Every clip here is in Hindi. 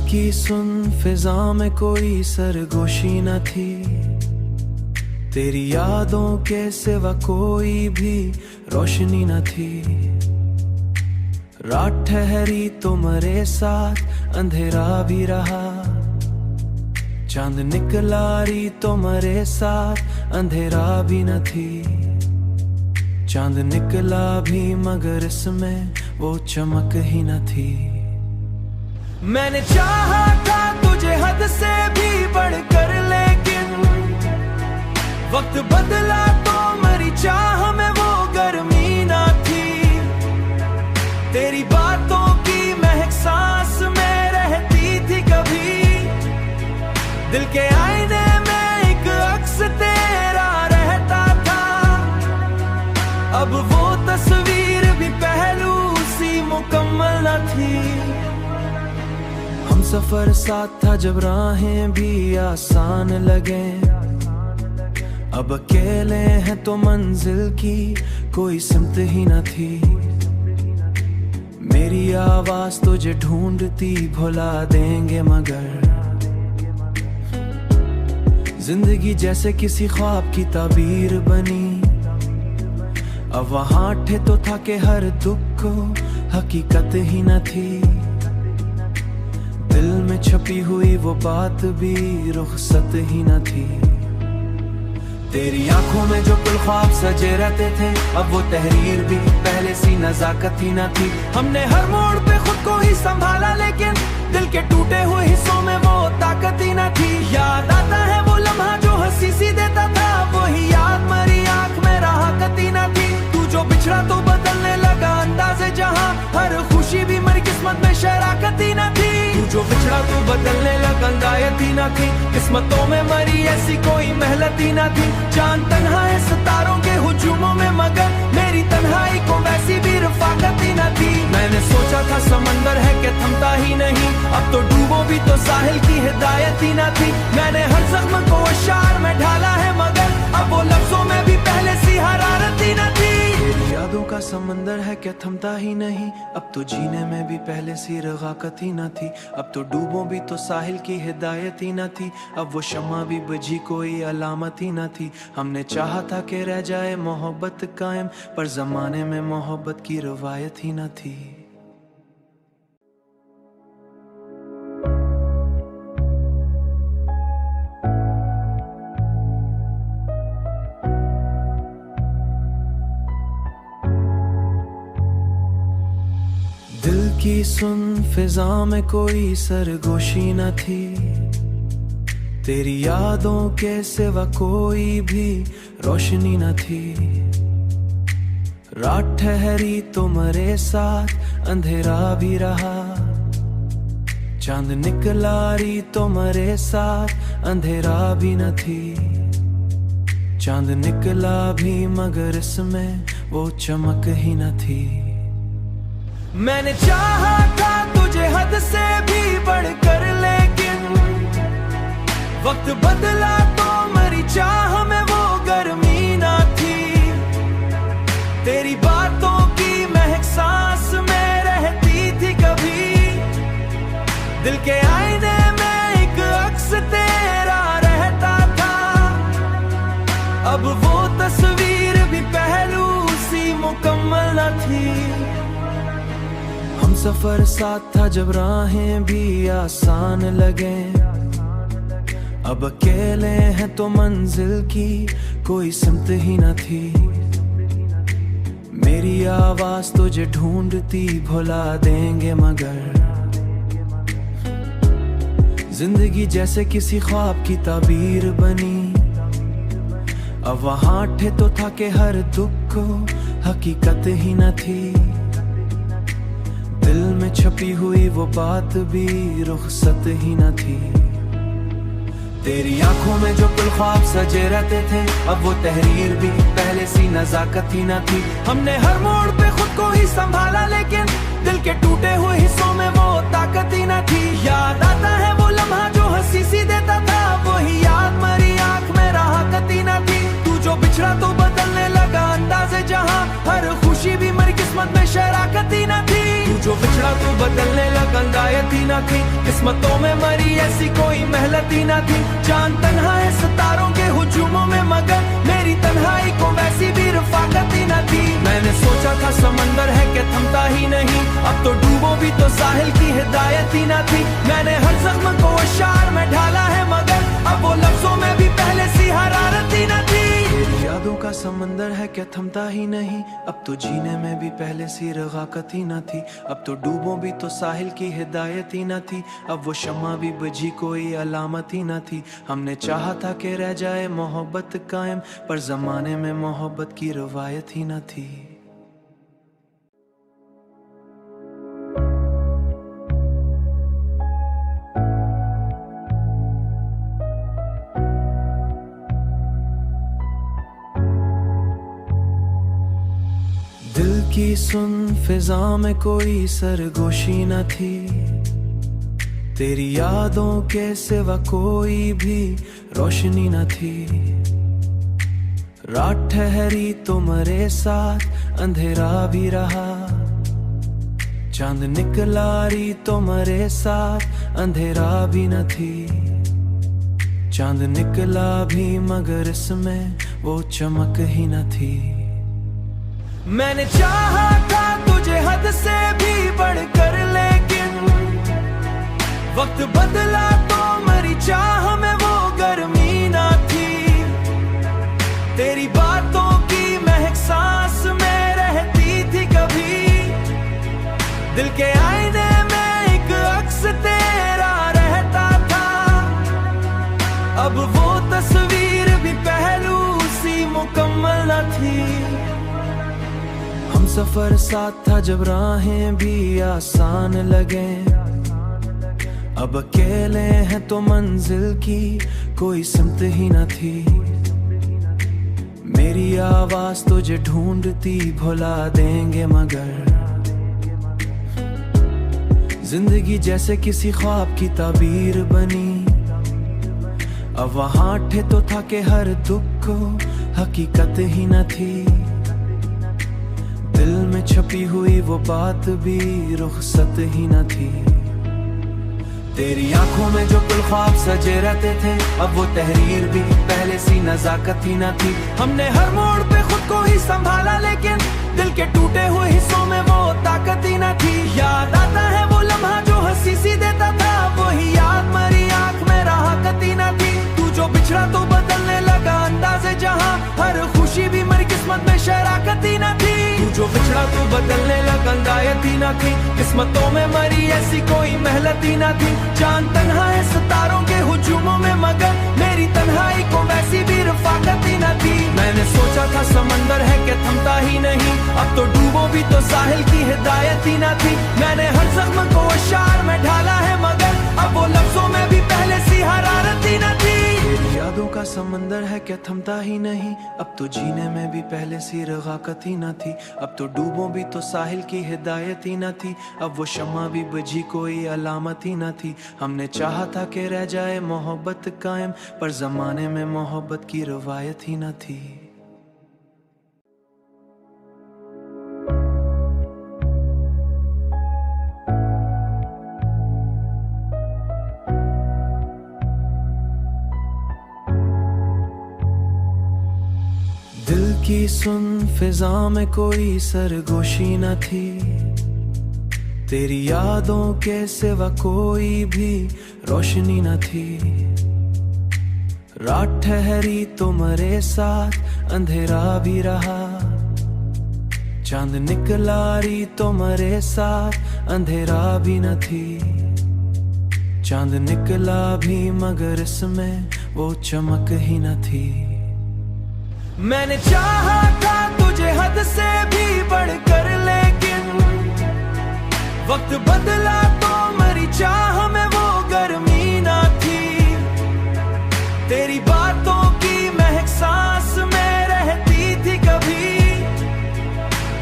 की सुन फिजा में कोई सरगोशी न थी, तेरी यादों के सिवा कोई भी रोशनी न थी। रात ठहरी तो मेरे साथ अंधेरा भी रहा, चांद निकला री तो मेरे साथ अंधेरा भी न थी। चांद निकला भी मगर इसमें वो चमक ही न थी। मैंने चाहा था तुझे हद से भी बढ़कर, लेकिन वक्त बदला तो मेरी चाह में वो गर्मी ना थी। तेरी बातों की महक सांस में रहती थी कभी, दिल के आईने में एक अक्स तेरा रहता था। अब वो तस्वीर भी पहलू सी मुकम्मल न थी। हम सफर साथ था जब राहें भी आसान लगे, अब अकेले हैं तो मंजिल की कोई सिमत ही न थी। मेरी आवाज तुझे ढूंढती भुला देंगे मगर, जिंदगी जैसे किसी ख्वाब की ताबीर बनी। अब वहां थे तो था कि हर दुख को हकीकत ही न थी। दिल में छपी हुई वो बात भी रुखसत ही न थी। तेरी आंखों में जो कुल ख्वाब सजे रहते थे, अब वो तहरीर भी पहले सी नजाकत ही न थी। हमने हर मोड़ पे खुद को ही संभाला, लेकिन दिल के टूटे हुए हिस्सों में वो ताकत ही न थी। याद आता है वो लम्हा जो हंसी सी देता था, वही याद मरी आंख में राहत ही न थी। तू जो बिछड़ा तो बदलने लगा अंदाज़े जहां, हर खुशी भी मरी किस्मत में शराकत ही न थी। तू जो बिछड़ा तो बदलने लगा अंदायत ही न थी, किस्मतों में मरी ऐसी कोई मेहनत ही न थी। चांद तन्हा है सितारों के हुजूमों में, मगर मेरी तन्हाई को वैसी भी रफाकत ही न थी। मैंने सोचा था समंदर है कि थमता ही नहीं, अब तो डूबो भी तो साहिल की हिदायत ही न थी। मैंने हर जख्म को अशार में ढाला है, मगर अब वो लफ्जों में भी पहले सी हरारत ही न थी। तेरी यादों का समंदर है कि थमता ही नहीं, अब तो जीने में भी पहले सी रगाकत ही न थी। अब तो डूबो भी तो साहिल की हिदायत ही न थी, अब वो शम्मा भी बुझी कोई अलामत ही न थी। हमने चाहा था कि रह जाए मोहब्बत कायम, पर जमाने में मोहब्बत की रवायत ही न थी। दिल की सुन फिजा में कोई सरगोशी न थी, तेरी यादों के सिवा कोई भी रोशनी न थी। रात ठहरी तो मेरे साथ अंधेरा भी रहा, चांद निकला री तो मेरे साथ अंधेरा भी न थी। चांद निकला भी मगर इसमें वो चमक ही न थी। मैंने चाहा था तुझे हद से भी बढ़कर, लेकिन वक्त बदला तो मेरी चाह में वो गर्मी ना थी। तेरी बातों की महक सांस में रहती थी कभी, दिल के आईने में एक अक्स तेरा रहता था। अब वो तस्वीर भी पहलू सी मुकम्मल न थी। हम सफर साथ था जब राहें भी आसान लगे, अब अकेले हैं तो मंजिल की कोई सिमत ही न थी। मेरी आवाज तुझे ढूंढती भुला देंगे मगर, जिंदगी जैसे किसी ख्वाब की ताबीर बनी। अब वहां थे तो था कि हर दुख को हकीकत ही न थी। दिल में छपी हुई वो बात भी रुखसत ही न थी। तेरी आंखों में जो कुल ख्वाब सजे रहते थे, अब वो तहरीर भी पहले सी नजाकत ही न थी। हमने हर मोड़ पे खुद को ही संभाला, लेकिन दिल के टूटे हुए हिस्सों में वो ताकत ही न थी। याद आता है वो लम्हा जो हंसी सी देता था, वही याद मरी आंख में राहत ही न थी। तू जो बिछड़ा तो बदलने लगा अंदाज़े जहां, हर खुशी भी मरी किस्मत में शराकत ही न थी। तू जो बिछड़ा तो बदलने लगा हिदायत ही ना थी, किस्मतों में मरी ऐसी कोई मेहनत ही ना थी। जान तन्हा है सितारों के हुजूमों में मगर मेरी तन्हाई को वैसी भी रफाकत ही ना थी। मैंने सोचा था समंदर है कि थमता ही नहीं, अब तो डूबो भी तो साहिल की हिदायत ही ना थी। मैंने हर जख्म को अशार में ढाला है मगर अब वो लफ्जों में भी पहले सी हरारत ही ना थी। तेरी यादों का समंदर है क्या थमता ही नहीं, अब तो जीने में भी पहले सी रगाकत ही ना थी। अब तो डूबो भी तो साहिल की हिदायत ही ना थी, अब वो शम्मा भी बुझी कोई अलामत ही ना थी। हमने चाहा था कि रह जाए मोहब्बत कायम, पर जमाने में मोहब्बत की रवायत ही ना थी। दिल की सुन फिजा में कोई सरगोशी न थी, तेरी यादों के सिवा कोई भी रोशनी न थी। रात ठहरी तुम्हारे साथ अंधेरा भी रहा, चांद निकला री तुम्हारे साथ अंधेरा भी न थी। चांद निकला भी मगर इसमें वो चमक ही न थी। मैंने चाहा था तुझे हद से भी बढ़कर लेकिन वक्त बदला तो मेरी चाह में वो गर्मी ना थी। तेरी बातों की महक सांस में रहती थी कभी, दिल के आईने में एक अक्स तेरा रहता था। अब वो तस्वीर भी पहलू सी मुकम्मल न थी। हम सफर साथ था जब राहें भी आसान लगे, अब अकेले हैं तो मंजिल की कोई सिमत ही न थी। मेरी आवाज तुझे ढूंढती भुला देंगे मगर जिंदगी जैसे किसी ख्वाब की ताबीर बनी। अब वहां ठे तो था कि हर दुख को हकीकत ही न थी। दिल में छपी हुई वो बात भी रुखसत ही न थी। तेरी आंखों में जो कुल ख्वाब सजे रहते थे, अब वो तहरीर भी पहले सी नजाकत ही न थी। हमने हर मोड़ पे खुद को ही संभाला लेकिन दिल के टूटे हुए हिस्सों में वो ताकत ही न थी। याद आता है वो लम्हा जो हंसी सी देता था, वही याद मरी आंख में राहत ही न थी। तू जो बिछड़ा तो बदलने लगा अंदाज़े जहां, हर खुशी भी मेरी किस्मत में शराकत ही न थी। तू जो बिछड़ा तो बदलने लगा अंदायत ही न थी, किस्मतों में मरी ऐसी कोई मेहनत ही न थी। जान तन्हा है सितारों के हुजूमों में मगर मेरी तन्हाई को वैसी भी रफाकत ही न थी। मैंने सोचा था समंदर है कि थमता ही नहीं, अब तो डूबो भी तो साहिल की हिदायत ही न थी। मैंने हर जख्म को अशार में ढाला है मगर अब वो लफ्जों में भी पहले सी हरारत ही न थी। यादों का समंदर है क्या थमता ही नहीं, अब तो जीने में भी पहले सी रगाकत ही न थी। अब तो डूबो भी तो साहिल की हिदायत ही न थी, अब वो शम्मा भी बुझी कोई अलामत ही न थी। हमने चाहा था कि रह जाए मोहब्बत कायम, पर जमाने में मोहब्बत की रवायत ही न थी। दिल की सुन फिजा में कोई सरगोशी न थी, तेरी यादों के सिवा कोई भी रोशनी न थी। रात ठहरी तुम्हारे साथ अंधेरा भी रहा, चांद निकला री तुम्हारे साथ अंधेरा भी न थी। चांद निकला भी मगर इसमें वो चमक ही न थी। मैंने चाहा था तुझे हद से भी बढ़कर लेकिन वक्त बदला तो मेरी चाह में वो गर्मी ना थी। तेरी बातों की महक सांस में रहती थी कभी,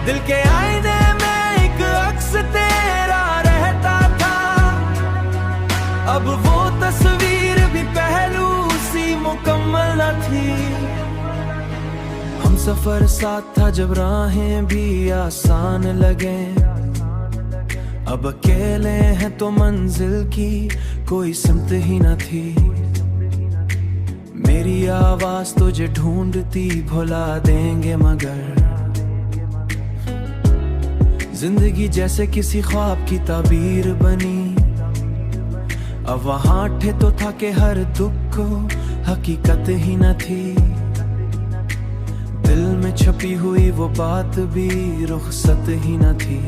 दिल के आईने में एक अक्स तेरा रहता था। अब वो तस्वीर भी पहलू सी मुकम्मल न थी। हम सफर साथ था जब राहें भी आसान लगे, अब अकेले हैं तो मंजिल की कोई सिमत ही न थी। मेरी आवाज तुझे ढूंढती भुला देंगे मगर जिंदगी जैसे किसी ख्वाब की ताबीर बनी। अब वहां ठे तो था कि हर दुख को हकीकत ही न थी। दिल में छपी हुई वो बात भी रुखसत ही न थी।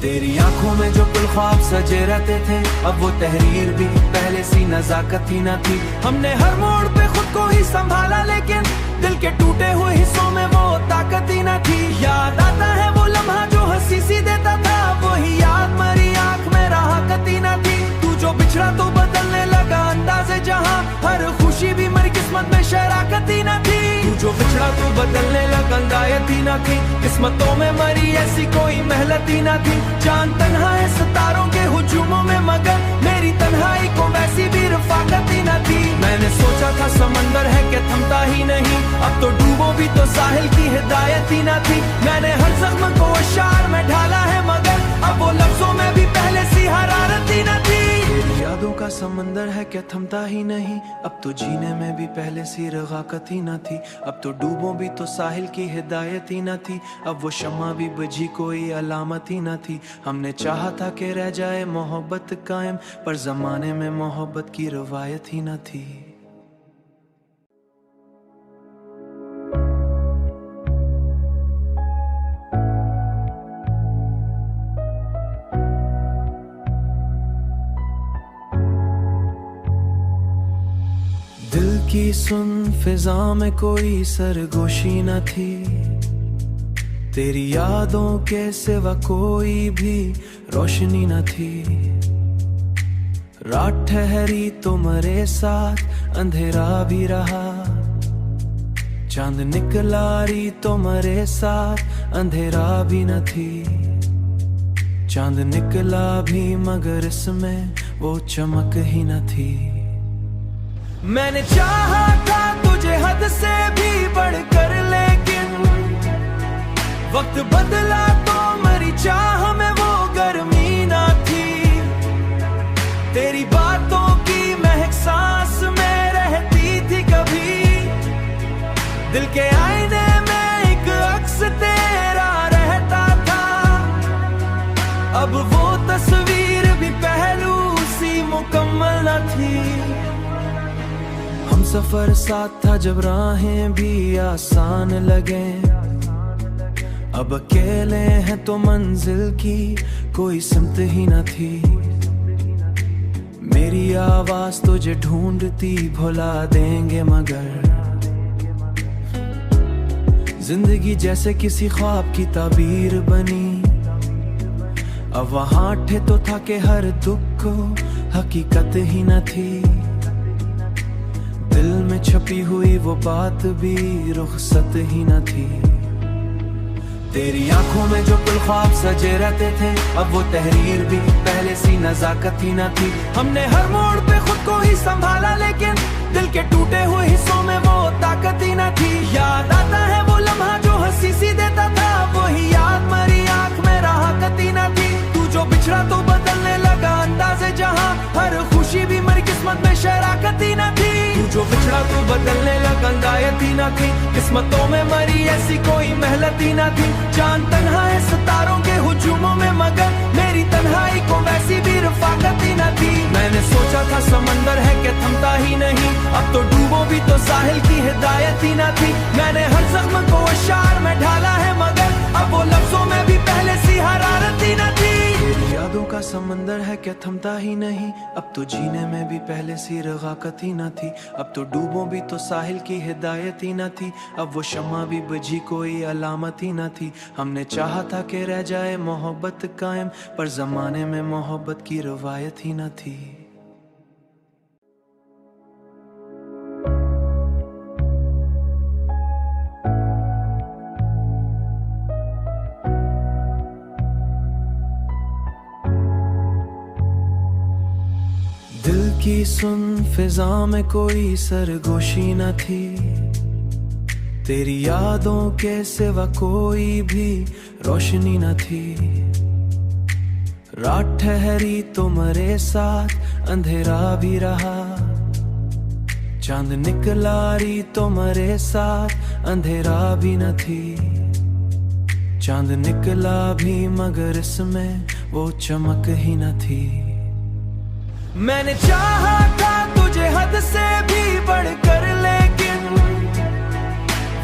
तेरी आंखों में जो कुल ख्वाब सजे रहते थे अब वो तहरीर भी पहले सी नजाकत ही न थी। हमने हर मोड़ पे खुद को ही संभाला लेकिन दिल के टूटे हुए हिस्सों में वो ताकत ही न थी। याद आता है वो लम्हा जो हंसी सी देता था, वही याद मरी आंख में राहत ही न थी। तू जो बिछड़ा तो बदलने लगा अंदाज़े जहां, हर खुशी भी मरी किस्मत में शराकत ही न थी। तू जो बिछड़ा तो बदलने लगा अंदायत ही न थी। किस्मतों में मरी ऐसी कोई मेहनत ही न थी। चांद तन्हा है सितारों के हुजूमों में मगर मेरी तन्हाई को वैसी भी रफाकत ही न थी। मैंने सोचा था समंदर है कि थमता ही नहीं, अब तो डूबो भी तो साहिल की हिदायत ही न थी। मैंने हर जख्म को अशार में ढाला है मगर अब वो लफ्जों में भी पहले सी हरारत ही न थी। तेरी यादों का समंदर है क्या थमता ही नहीं, अब तो जीने में भी पहले सी रगाकत ही न थी। अब तो डूबो भी तो साहिल की हिदायत ही न थी। अब वो शम्मा भी बुझी कोई अलामत ही न थी। हमने चाहा था कि रह जाए मोहब्बत कायम, पर जमाने में मोहब्बत की रवायत ही न थी। दिल की सुन फिजा में कोई सरगोशी न थी। तेरी यादों के सिवा कोई भी रोशनी न थी। रात ठहरी तुम्हारे साथ अंधेरा भी रहा, चांद निकला री तुम्हारे साथ अंधेरा भी न थी। चांद निकला भी मगर इसमें वो चमक ही न थी। मैंने चाहा था तुझे हद से भी बढ़कर लेकिन वक्त बदला तो मरी चाह में वो गर्मी ना थी। तेरी बातों की महक सांस में रहती थी कभी, दिल के आईने में एक अक्स तेरा रहता था। अब वो तस्वीर भी पहलू सी मुकम्मल न थी। हम सफर साथ था जब राहें भी आसान लगे, अब अकेले हैं तो मंजिल की कोई सिमत ही न थी। मेरी आवाज तुझे ढूंढती भुला देंगे मगर जिंदगी जैसे किसी ख्वाब की ताबीर बनी। अब वहां ठे तो था कि हर दुख को हकीकत ही न थी। दिल में छपी हुई वो बात भी रुखसत ही न थी। तेरी आंखों में जो कुल ख्वाब सजे रहते थे अब वो तहरीर भी पहले सी नजाकत ही न थी। हमने हर मोड़ पे खुद को ही संभाला लेकिन दिल के टूटे हुए हिस्सों में वो ताकत ही न थी। याद आता है वो लम्हा जो हंसी सी देता था, वही याद मरी आंख में राहत ही न थी। तू जो बिछड़ा तो बदलने लगा अंदाज़े जहां, हर खुशी भी मरी किस्मत में शराकत ही न थी। तू जो बिछड़ा तो बदलने लगा अंदायत ही न थी। किस्मतों में मरी ऐसी कोई मेहनत ही न थी। चांद तन्हा है सितारों के हुजूमों में मगर मेरी तन्हाई को वैसी भी रफाकत ही न थी। मैंने सोचा था समंदर है कि थमता ही नहीं, अब तो डूबो भी तो साहिल की हिदायत ही न थी। मैंने हर जख्म को अशार में ढाला है मगर अब वो लफ्जों में भी पहले सी हरारत ही न थी। तेरी यादों का समंदर है क्या थमता ही नहीं, अब तो जीने में भी पहले सी रगाकत ही न थी। अब तो डूबो भी तो साहिल की हिदायत ही न थी। अब वो शम्मा भी बुझी कोई अलामत ही न थी। हमने चाहा था कि रह जाए मोहब्बत कायम, पर जमाने में मोहब्बत की रवायत ही न थी। दिल की सुन फिजा में कोई सरगोशी न थी। तेरी यादों के सिवा कोई भी रोशनी न थी। रात ठहरी तो मेरे साथ अंधेरा भी रहा, चांद निकला री तो मेरे साथ अंधेरा भी न थी। चांद निकला भी मगर इसमें वो चमक ही न थी। मैंने चाहा था तुझे हद से भी बढ़कर, लेकिन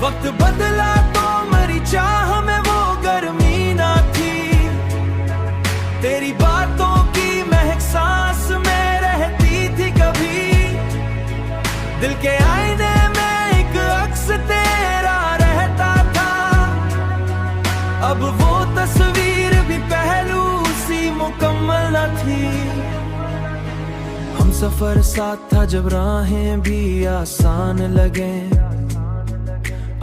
वक्त बदला तो मेरी चाह में वो गर्मी ना थी। तेरी बातों की महक सांस में रहती थी कभी, दिल के आईने में एक अक्स तेरा रहता था। अब वो तस्वीर भी पहलू सी मुकम्मल न थी। हम सफर साथ था जब राहें भी आसान लगे,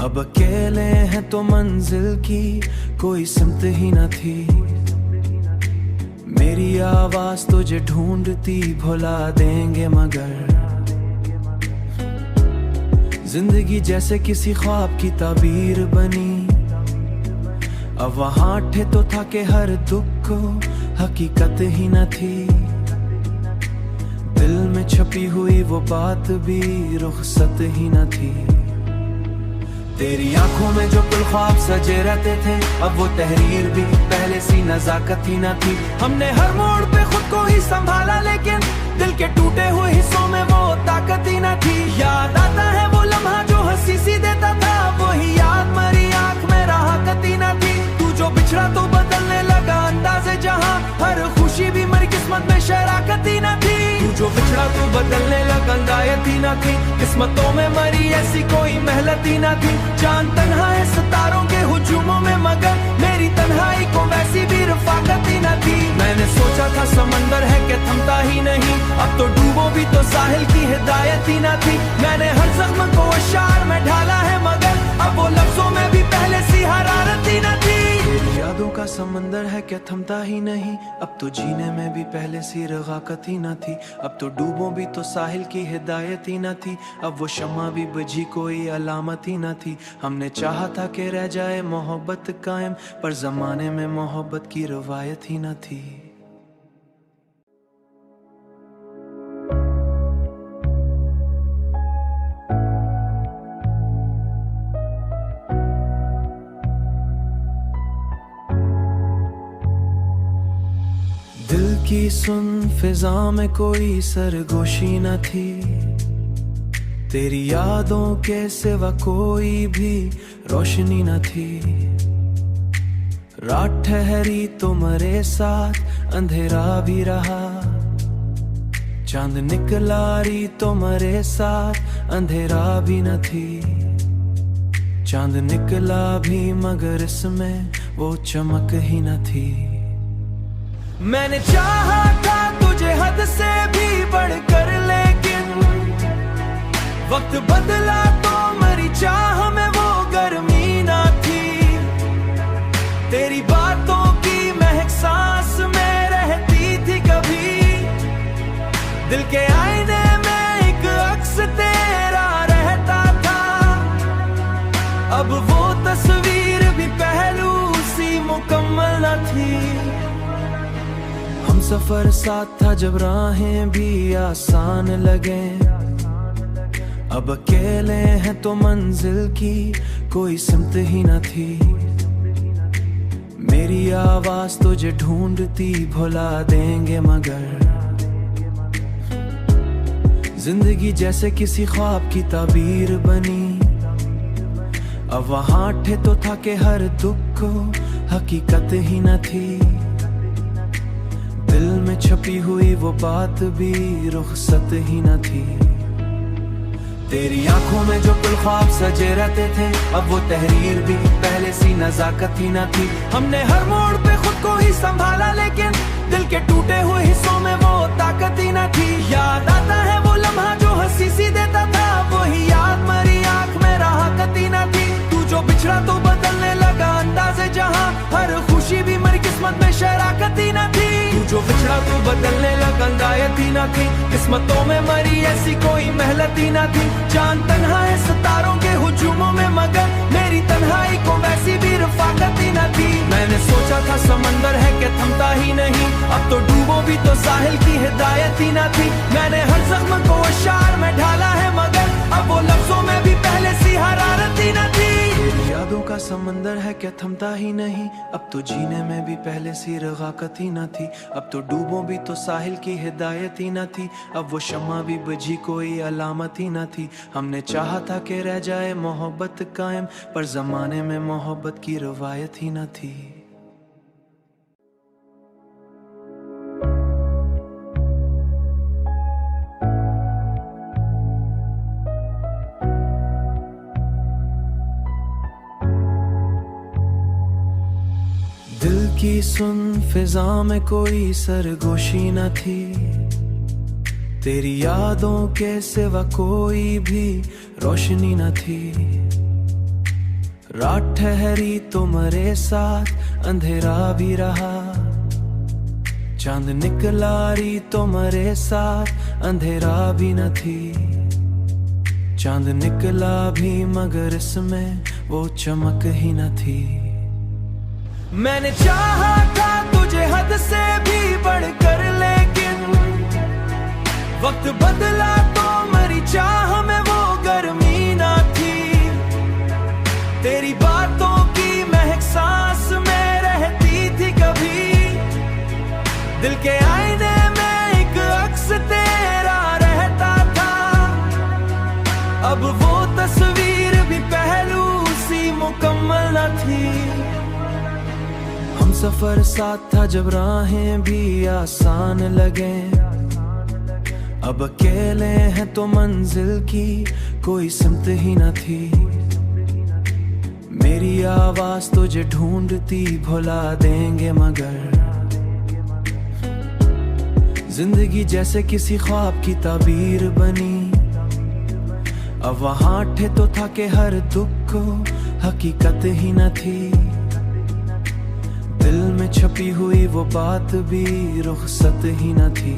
अब अकेले हैं तो मंजिल की कोई सिमत ही न थी। मेरी आवाज तुझे ढूंढती भुला देंगे मगर, जिंदगी जैसे किसी ख्वाब की ताबीर बनी। अब वहां थे तो था कि हर दुख को हकीकत ही न थी। दिल में छपी हुई वो बात भी रुखसत ही न थी। तेरी आंखों में जो कुल ख्वाब सजे रहते थे, अब वो तहरीर भी पहले सी नजाकत ही न थी। हमने हर मोड़ पे खुद को ही संभाला, लेकिन दिल के टूटे हुए हिस्सों में वो ताकत ही न थी। याद आता है वो लम्हा जो हंसी सी देता था, वही याद मरी आंख में राहत ही न थी। तू जो बिछड़ा तो बदलने लगा अंदाज़े जहां, हर खुशी भी मरी किस्मत में शराकत ही न थी। तू जो बिछड़ा तो बदलने लगा अंदाज़े ही न थी, किस्मतों में मरी ऐसी कोई मेहनत ही न थी। चांद तन्हा है सितारों के हुजूमों में, मगर मेरी तन्हाई को वैसी भी रफाकत ही न थी। मैंने सोचा था समंदर है कि थमता ही नहीं, अब तो डूबो भी तो साहिल की हिदायत ही न थी। मैंने हर जख्म को अशार में ढाला है, मगर अब वो लफ्जों में भी पहले सी हरारत ही न थी। तेरी यादों का समंदर है कि थमता ही नहीं, अब तो जीने में भी पहले सी रगाकत ही न थी। अब तो डूबो भी तो साहिल की हिदायत ही न थी, अब वो शम्मा भी बुझी कोई अलामत ही न थी। हमने चाहा था कि रह जाए मोहब्बत कायम, पर जमाने में मोहब्बत की रवायत ही न थी। दिल की सुन फिजा में कोई सरगोशी न थी, तेरी यादों के सिवा कोई भी रोशनी न थी। रात ठहरी तो मेरे साथ अंधेरा भी रहा, चांद निकला री तो मेरे साथ अंधेरा भी न थी। चांद निकला भी मगर इसमें वो चमक ही न थी। मैंने चाहा था तुझे हद से भी बढ़कर, लेकिन वक्त बदला तो मेरी चाह में वो गर्मी ना थी। तेरी बातों की महक सांस में रहती थी कभी, दिल के आईने में एक अक्स तेरा रहता था। अब वो तस्वीर भी पहलू सी मुकम्मल न थी। हम सफर साथ था जब राहें भी आसान लगे, अब अकेले हैं तो मंजिल की कोई सिमत ही न थी। मेरी आवाज तुझे ढूंढती भुला देंगे मगर, जिंदगी जैसे किसी ख्वाब की ताबीर बनी। अब वहां थे तो था कि हर दुख को हकीकत ही न थी। दिल में छपी हुई वो बात भी रुखसत ही न थी। तेरी आंखों में जो कुल ख्वाब सजे रहते थे, अब वो तहरीर भी पहले सी नजाकत ही न थी। हमने हर मोड़ पे खुद को ही संभाला, लेकिन दिल के टूटे हुए हिस्सों में वो ताकत ही न थी। याद आता है वो लम्हा जो हंसी सी देता था, वही याद मरी आंख में राहत ही न थी। तू जो बिछड़ा तो बदलने लगा अंदाज़े जहां, हर खुशी भी मरी किस्मत में शराकत ही न थी। तू जो बिछड़ा तो बदलने लगा हिदायत ही ना थी, किस्मतों में मरी ऐसी कोई मेहनत ही ना थी। चांद तन्हा है सितारों के हुजूमों में, मगर मेरी तन्हाई को वैसी भी रफाकत ही ना थी। मैंने सोचा था समंदर है कि थमता ही नहीं, अब तो डूबो भी तो साहिल की हिदायत ही ना थी। मैंने हर जख्म को अशार में ढाला है, मगर अब वो लफ्जों में भी पहले सी हरारत ही ना थी। यादों का समंदर है क्या थमता ही नहीं, अब तो जीने में भी पहले सी रगाकत ही ना थी। अब तो डूबो भी तो साहिल की हिदायत ही ना थी, अब वो शम्मा भी बुझी कोई अलामत ही ना थी। हमने चाहा था कि रह जाए मोहब्बत कायम, पर जमाने में मोहब्बत की रवायत ही ना थी। दिल की सुन फिजा में कोई सरगोशी न थी, तेरी यादों के सिवा कोई भी रोशनी न थी। रात ठहरी तुम्हारे साथ अंधेरा भी रहा, चांद निकला री तुम्हारे साथ अंधेरा भी न थी। चांद निकला भी मगर इसमें वो चमक ही न थी। मैंने चाहा था तुझे हद से भी बढ़कर, लेकिन वक्त बदला तो मेरी चाह में वो गर्मी ना थी। तेरी बातों की महक सांस में रहती थी कभी, दिल के आईने में एक अक्स तेरा रहता था। अब वो तस्वीर भी पहलू सी मुकम्मल न थी। हम सफर साथ था जब राहें भी आसान लगे, अब अकेले हैं तो मंजिल की कोई सिमत ही न थी। मेरी आवाज तुझे ढूंढती भुला देंगे, मगर जिंदगी जैसे किसी ख्वाब की ताबीर बनी। अब वहां ठे तो था कि हर दुख को हकीकत ही न थी। दिल में छपी हुई वो बात भी रुखसत ही न थी।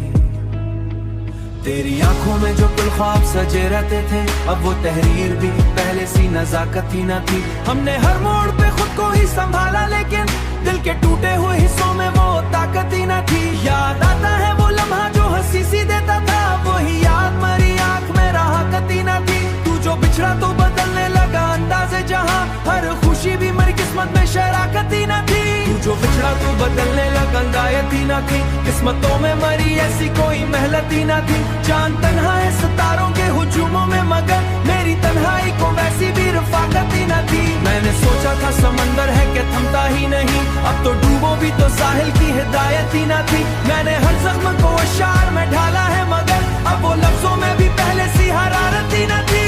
तेरी आंखों में जो कुल ख्वाब सजे रहते थे, अब वो तहरीर भी पहले सी नजाकत ही न थी। हमने हर मोड़ पे खुद को ही संभाला, लेकिन दिल के टूटे हुए हिस्सों में वो ताकत ही न थी। याद आता है वो लम्हा जो हंसी सी देता था, वही याद मरी आंख में राहत ही न थी। तू जो बिछड़ा तो बदलने लगा अंदाज़े जहां, हर खुशी भी मेरी किस्मत में शराकत ही न थी। तू जो बिछड़ा तो बदलने लगा अंदाज़े ही न थी, किस्मतों में मरी ऐसी कोई मेहनत ही न थी। चांद तन्हा है सितारों के हुजूमों में, मगर मेरी तन्हाई को वैसी भी रफाकत ही न थी। मैंने सोचा था समंदर है कि थमता ही नहीं, अब तो डूबो भी तो साहिल की हिदायत ही न थी। मैंने हर जख्म को अशार में ढाला है, मगर अब वो लफ्जों में भी पहले सी हरारत ही न थी।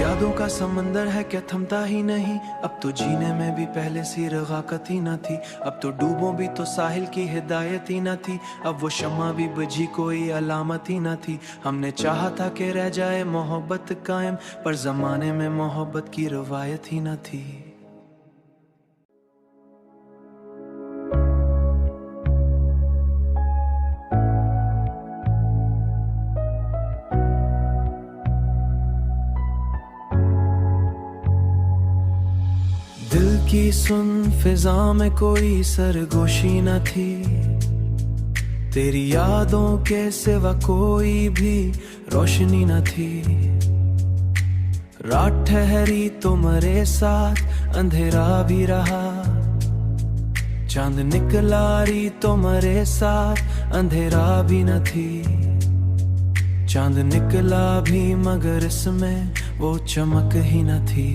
यादों का समंदर है क्या थमता ही नहीं, अब तो जीने में भी पहले सी रगाकत ही न थी। अब तो डूबो भी तो साहिल की हिदायत ही न थी, अब वो शम्मा भी बुझी कोई अलामत ही न थी। हमने चाहा था कि रह जाए मोहब्बत कायम, पर जमाने में मोहब्बत की रवायत ही न थी। दिल की सुन फिजा में कोई सरगोशी न थी, तेरी यादों के सिवा कोई भी रोशनी न थी। रात ठहरी तुम्हारे साथ अंधेरा भी रहा, चांद निकला री तुम्हारे साथ अंधेरा भी न थी। चांद निकला भी मगर इसमें वो चमक ही न थी।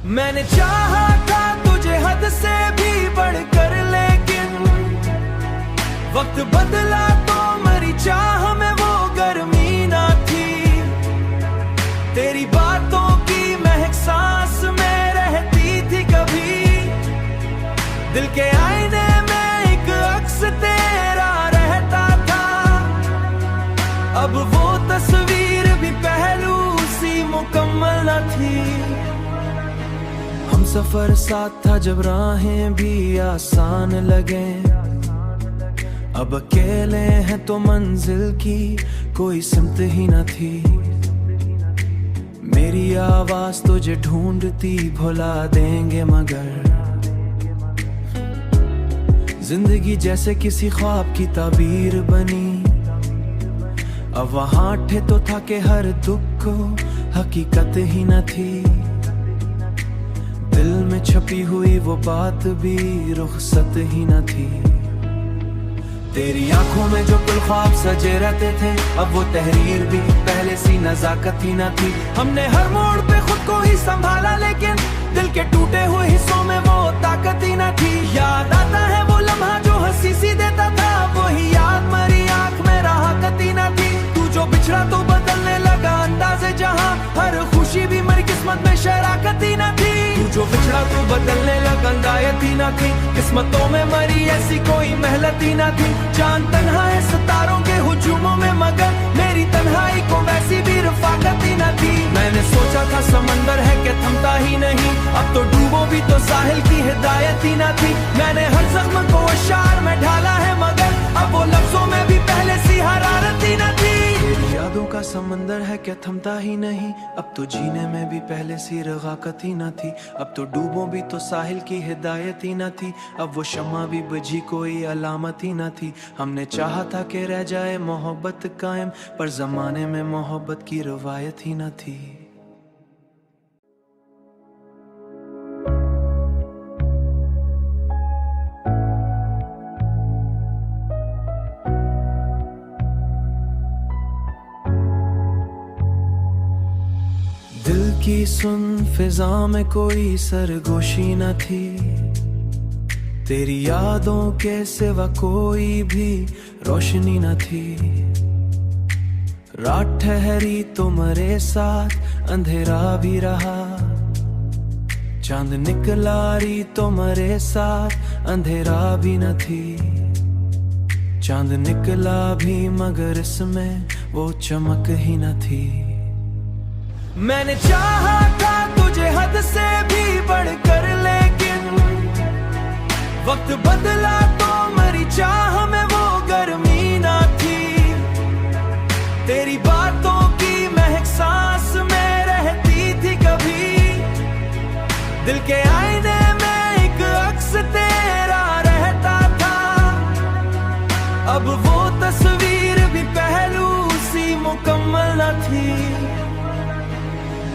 मैंने चाहा था तुझे हद से भी बढ़कर, लेकिन वक्त बदला तो मेरी चाह में वो गर्मी ना थी। तेरी बातों की महक सांस में रहती थी कभी, दिल के आईने में एक अक्स तेरा रहता था। अब वो तस्वीर भी पहलू सी मुकम्मल न थी। हम सफर साथ था जब राहें भी आसान लगे, अब अकेले हैं तो मंजिल की कोई सिमत ही न थी। मेरी आवाज तुझे ढूंढती भुला देंगे मगर जिंदगी जैसे किसी ख्वाब की ताबीर बनी। अब वहां ठे तो था कि हर दुख को हकीकत ही न थी। दिल में छपी हुई वो बात भी रुखसत ही न थी। तेरी आंखों में जो कुल ख्वाब सजे रहते थे अब वो तहरीर भी पहले सी नजाकत ही न थी। हमने हर मोड़ पे खुद को ही संभाला लेकिन दिल के टूटे हुए हिस्सों में वो ताकत ही न थी। याद आता है वो लम्हा जो हंसी सी देता था, वही याद मरी आंख में राहत ही न थी। तू जो बिछड़ा तो बदलने लगा अंदाज़े जहां, हर खुशी भी मरी किस्मत में शराकत ही न थी। तू जो बिछड़ा तो बदलने लगा अंदायत ही न थी। किस्मतों में मरी ऐसी कोई मेहनत ही न थी। चांद तन्हा है सितारों के हुजूमों में मगर मेरी तन्हाई को वैसी भी रफाकत ही न थी। मैंने सोचा था समंदर है कि थमता ही नहीं, अब तो डूबो भी तो साहिल की हिदायत ही न थी। मैंने हर जख्म को अशार में ढाला है मगर अब वो लफ्जों में भी पहले सी हरारत ही न थी। तेरी यादों का समंदर है क्या थमता ही नहीं, अब तो जीने में भी पहले सी रगाकत ही न थी। अब तो डूबो भी तो साहिल की हिदायत ही न थी। अब वो शम्मा भी बुझी कोई अलामत ही न थी। हमने चाहा था कि रह जाए मोहब्बत कायम, पर जमाने में मोहब्बत की रवायत ही न थी। दिल की सुन फिजा में कोई सरगोशी न थी। तेरी यादों के सिवा कोई भी रोशनी न थी। रात ठहरी तुम्हारे साथ अंधेरा भी रहा, चांद निकला री तुम्हारे साथ अंधेरा भी न थी। चांद निकला भी मगर इसमें वो चमक ही न थी। मैंने चाहा था तुझे हद से भी बढ़कर लेकिन वक्त बदला तो मरी चाह में वो गर्मी ना थी। तेरी बातों की महक सांस में रहती थी कभी, दिल के आईने में एक अक्स तेरा रहता था। अब वो तस्वीर भी पहलू सी मुकम्मल न थी।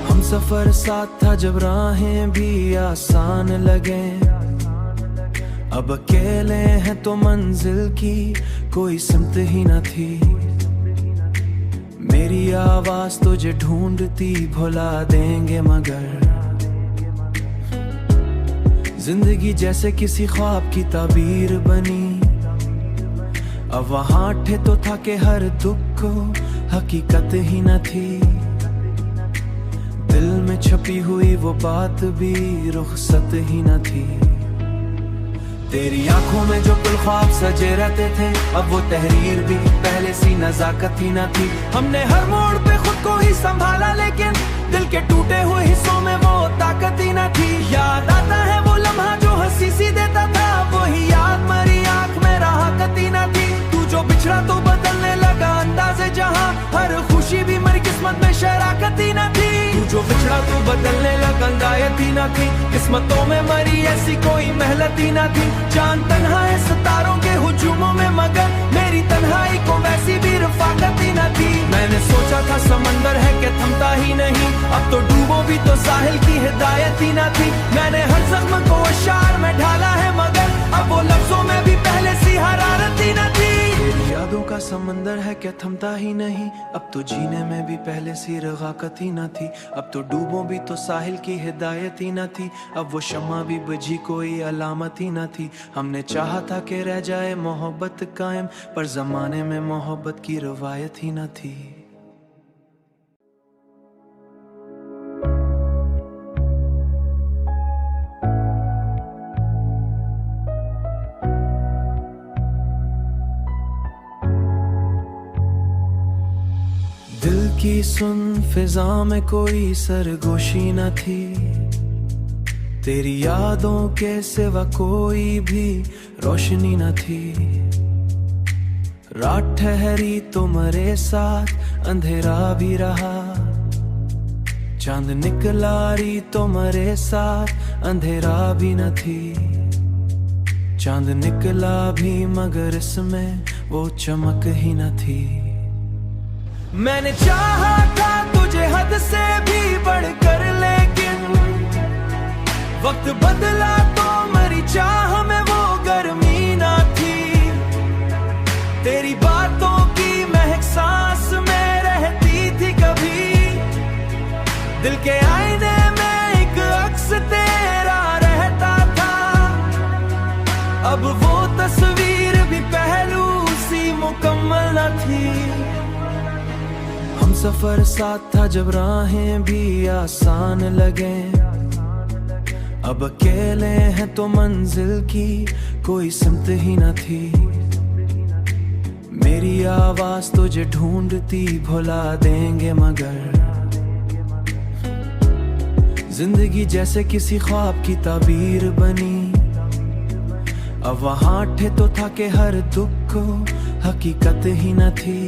हम सफर साथ था जब राहें भी आसान लगे, अब अकेले हैं तो मंजिल की कोई सिमत ही न थी। मेरी आवाज तुझे ढूंढती भुला देंगे मगर जिंदगी जैसे किसी ख्वाब की ताबीर बनी। अब वहां ठे तो था कि हर दुख को हकीकत ही न थी। दिल में छपी हुई वो बात भी रुखसत ही न थी। तेरी आंखों में जो कुल ख्वाब सजे रहते थे अब वो तहरीर भी पहले सी नजाकत ही न थी। हमने हर मोड़ पे खुद को ही संभाला लेकिन दिल के टूटे हुए हिस्सों में वो ताकत ही न थी। याद आता है वो लम्हा जो हंसी सी देता था, वही याद मरी आंख में राहत ही न थी। तू जो बिछड़ा तो बदलने लगा अंदाज़े जहां, हर खुशी भी मरी किस्मत में शराकत ही न थी। तू जो बिछड़ा तो बदलने लगा अंदायत ही न थी। किस्मतों में मरी ऐसी कोई मेहनत ही न थी। चांद तन्हा है सितारों के हुजूमों में मगर मेरी तन्हाई को वैसी भी रफाकत ही न थी। मैंने सोचा था समंदर है कि थमता ही नहीं, अब तो डूबो भी तो साहिल की हिदायत ही न थी। मैंने हर जख्म को अशार में ढाला है मगर अब वो लफ्जों में भी पहले सी हरारत ही न थी। तेरी यादों का समंदर है क्या थमता ही नहीं, अब तो जीने में भी पहले सी रगाकत ही न थी। अब तो डूबो भी तो साहिल की हिदायत ही न थी। अब वो शम्मा भी बुझी कोई अलामत ही न थी। हमने चाहा था कि रह जाए मोहब्बत कायम, पर जमाने में मोहब्बत की रवायत ही न थी। दिल की सुन फिजा में कोई सरगोशी न थी। तेरी यादों के सिवा कोई भी रोशनी न थी। रात ठहरी तुम्हारे साथ अंधेरा भी रहा, चांद निकला री तुम्हारे साथ अंधेरा भी न थी। चांद निकला भी मगर इसमें वो चमक ही न थी। मैंने चाहा था तुझे हद से भी बढ़कर, लेकिन वक्त बदला तो मेरी चाह में वो गर्मी ना थी। तेरी बातों की महक सांस में रहती थी कभी, दिल के आईने में एक अक्स तेरा रहता था। अब वो तस्वीर भी पहलू सी मुकम्मल न थी। हम सफर साथ था जब राहें भी आसान लगे, अब अकेले हैं तो मंजिल की कोई सिमत ही न थी। मेरी आवाज तुझे ढूंढती भुला देंगे मगर, जिंदगी जैसे किसी ख्वाब की ताबीर बनी। अब वहां थे तो था कि हर दुख को हकीकत ही न थी।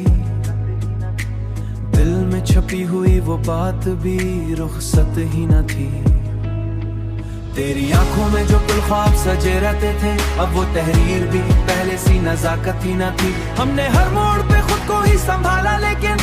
दिल में छपी हुई वो बात भी रुखसत ही न थी। तेरी आंखों में जो कुल ख्वाब सजे रहते थे, अब वो तहरीर भी पहले सी नजाकत ही न थी। हमने हर मोड़ पे खुद को ही संभाला, लेकिन